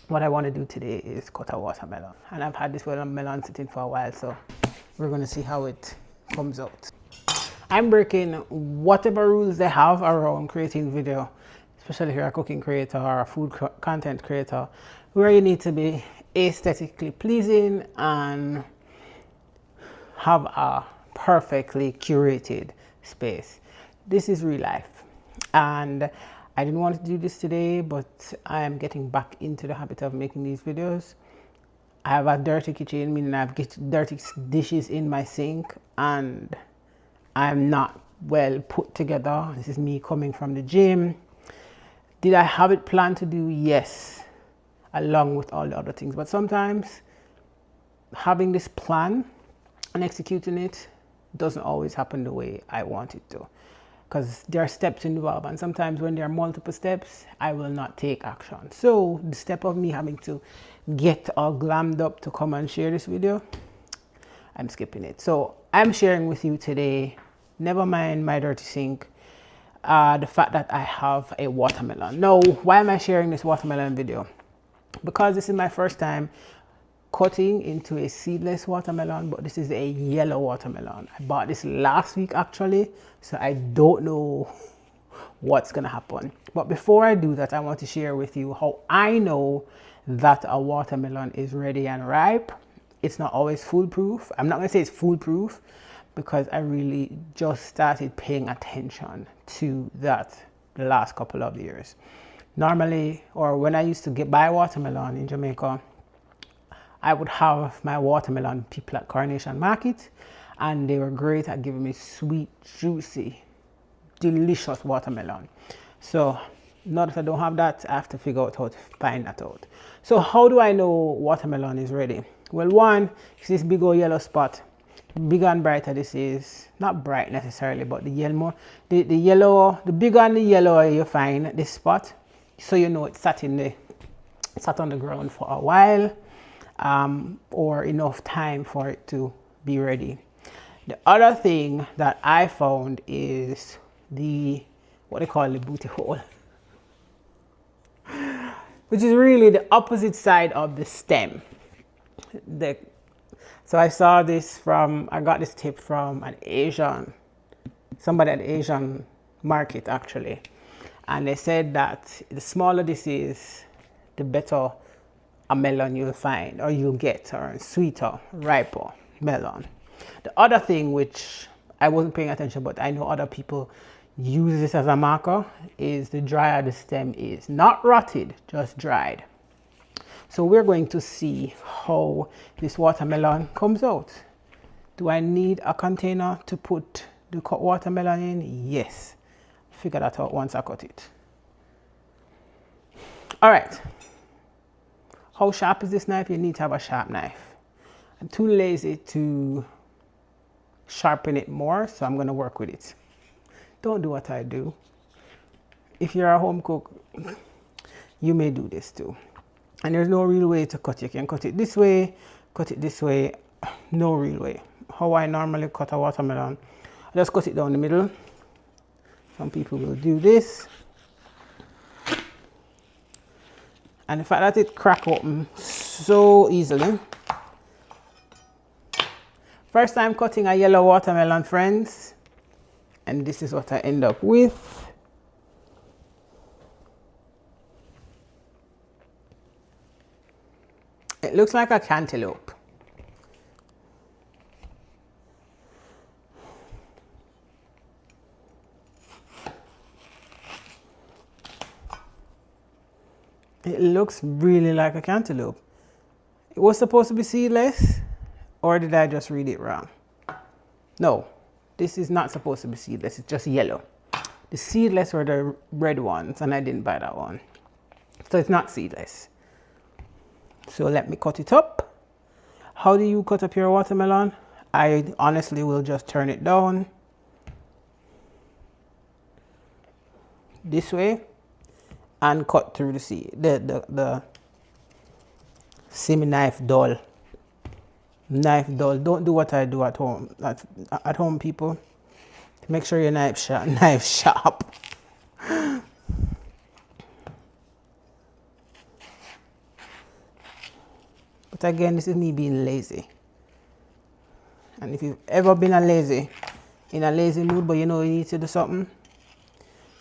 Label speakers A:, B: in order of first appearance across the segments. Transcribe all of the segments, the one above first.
A: what I want to do today is cut a watermelon. And I've had this watermelon sitting for a while, so we're going to see how it comes out. I'm breaking whatever rules they have around creating video, especially if you're a cooking creator or a food content creator, where you need to be aesthetically pleasing and have a perfectly curated space. This is real life, and I didn't want to do this today, but I am getting back into the habit of making these videos. I have a dirty kitchen, meaning I have dirty dishes in my sink, and I'm not well put together. This is me coming from the gym. Did I have it planned to do? Yes, along with all the other things. But sometimes having this plan and executing it doesn't always happen the way I want it to, because there are steps involved, and sometimes when there are multiple steps, I will not take action. So the step of me having to get all glammed up to come and share this video, I'm skipping it. So I'm sharing with you today, never mind my dirty sink, the fact that I have a watermelon. Now, why am I sharing this watermelon video? Because this is my first time cutting into a seedless watermelon, but this is a yellow watermelon. I bought this last week actually, so I don't know what's gonna happen. But before I do that, I want to share with you how I know that a watermelon is ready and ripe. It's not always foolproof. I'm not gonna say it's foolproof, because I really just started paying attention to that the last couple of years. Normally, or when I used to buy watermelon in Jamaica, I would have my watermelon people at Coronation Market, and they were great at giving me sweet, juicy, delicious watermelon. So now that I don't have that, I have to figure out how to find that out. So how do I know watermelon is ready? Well, one is this big old yellow spot. Bigger and brighter this is, not bright necessarily, but the yellow, the bigger and the yellower you find this spot, so you know it sat on the ground for a while, or enough time for it to be ready. The other thing that I found is what they call the booty hole, which is really the opposite side of the stem. So I saw this I got this tip from somebody at the Asian market actually. And they said that the smaller this is, the better a melon you'll find, or you'll get, or a sweeter, riper melon. The other thing, which I wasn't paying attention, but I know other people use this as a marker, is the drier the stem is. Not rotted, just dried. So we're going to see how this watermelon comes out. Do I need a container to put the cut watermelon in? Yes. Figure that out once I cut it. All right. How sharp is this knife? You need to have a sharp knife. I'm too lazy to sharpen it more, so I'm going to work with it. Don't do what I do. If you're a home cook, you may do this too. And there's no real way to cut. You can cut it this way, cut it this way. No real way. How I normally cut a watermelon, I just cut it down the middle. Some people will do this. And the fact that it crack open so easily. First time cutting a yellow watermelon, friends. And this is what I end up with. It looks like a cantaloupe. It looks really like a cantaloupe. It was supposed to be seedless, or did I just read it wrong? No, this is not supposed to be seedless, it's just yellow. The seedless were the red ones, and I didn't buy that one. So it's not seedless. So let me cut it up. How do you cut up your watermelon? I honestly will just turn it down this way and cut through the semi-knife dull. Knife dull. Don't do what I do at home. At home, people, make sure your knife sharp. But again, this is me being lazy. And if you've ever been in a lazy mood, but you know you need to do something,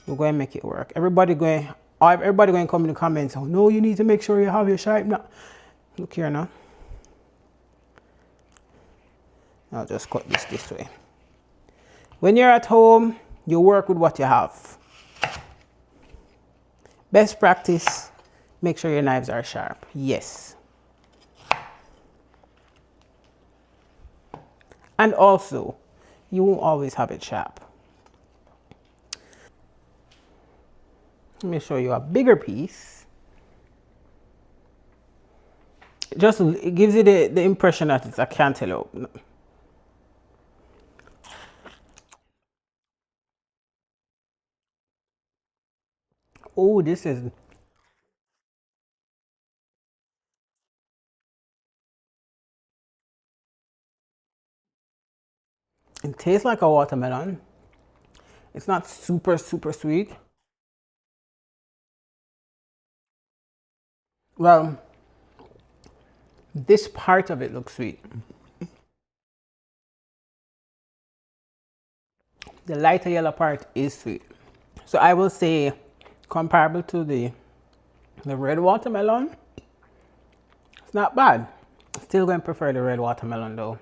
A: we're going to make it work. Everybody going to come in the comments, oh no, you need to make sure you have your shape now. Look here now. I'll just cut this way. When you're at home, you work with what you have. Best practice, make sure your knives are sharp. Yes. And also, you won't always have it sharp. Let me show you a bigger piece. It gives you the impression that it's a cantaloupe. Oh, this is... It tastes like a watermelon. It's not super, super sweet. Well, this part of it looks sweet. The lighter yellow part is sweet. So I will say comparable to the red watermelon, it's not bad. Still going to prefer the red watermelon though.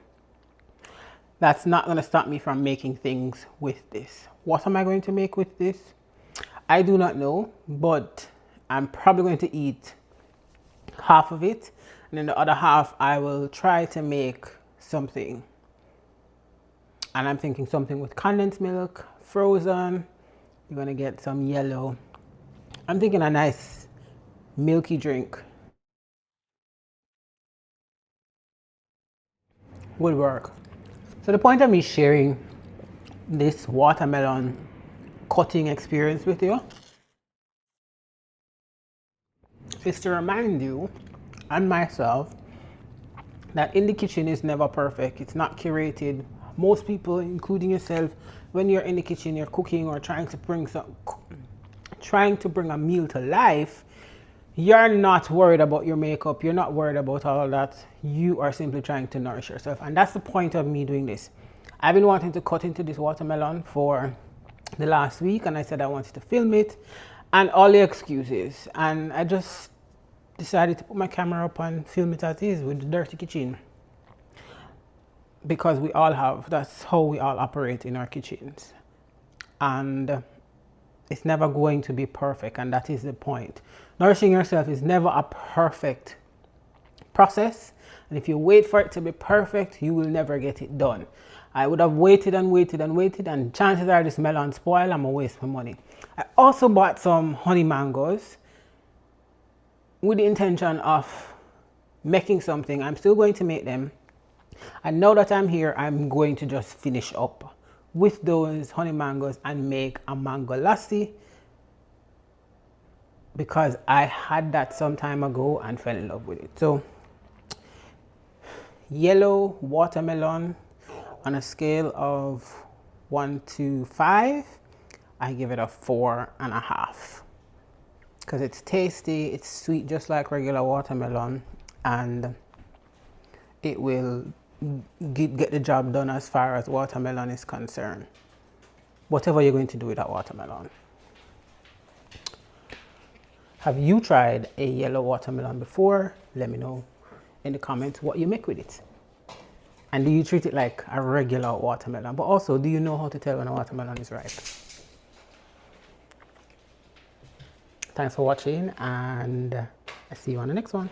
A: That's not going to stop me from making things with this. What am I going to make with this? I do not know, but I'm probably going to eat half of it, and then the other half I will try to make something. And I'm thinking something with condensed milk, frozen. You're going to get some yellow. I'm thinking a nice milky drink would work. So the point of me sharing this watermelon cutting experience with you is to remind you and myself that in the kitchen is never perfect. It's not curated. Most people, including yourself, when you're in the kitchen, you're cooking or trying to bring a meal to life, you're not worried about your makeup. You're not worried about all of that. You are simply trying to nourish yourself. And that's the point of me doing this. I've been wanting to cut into this watermelon for the last week, and I said I wanted to film it and all the excuses. And I just decided to put my camera up and film it as is with the dirty kitchen. Because we all have, that's how we all operate in our kitchens. And it's never going to be perfect, and that is the point. Nourishing yourself is never a perfect process, and if you wait for it to be perfect, you will never get it done. I would have waited and waited and waited, and chances are this melon spoil. I'm gonna waste my money. I also bought some honey mangoes with the intention of making something. I'm still going to make them, and now that I'm here, I'm going to just finish up with those honey mangoes and make a mango lassi, because I had that some time ago and fell in love with it. So yellow watermelon, on a scale of 1 to 5, I give it a 4.5, because it's tasty, it's sweet just like regular watermelon, and it will get the job done as far as watermelon is concerned. Whatever you're going to do with that watermelon. Have you tried a yellow watermelon before? Let me know in the comments what you make with it. And do you treat it like a regular watermelon? But also, do you know how to tell when a watermelon is ripe? Thanks for watching, and I'll see you on the next one.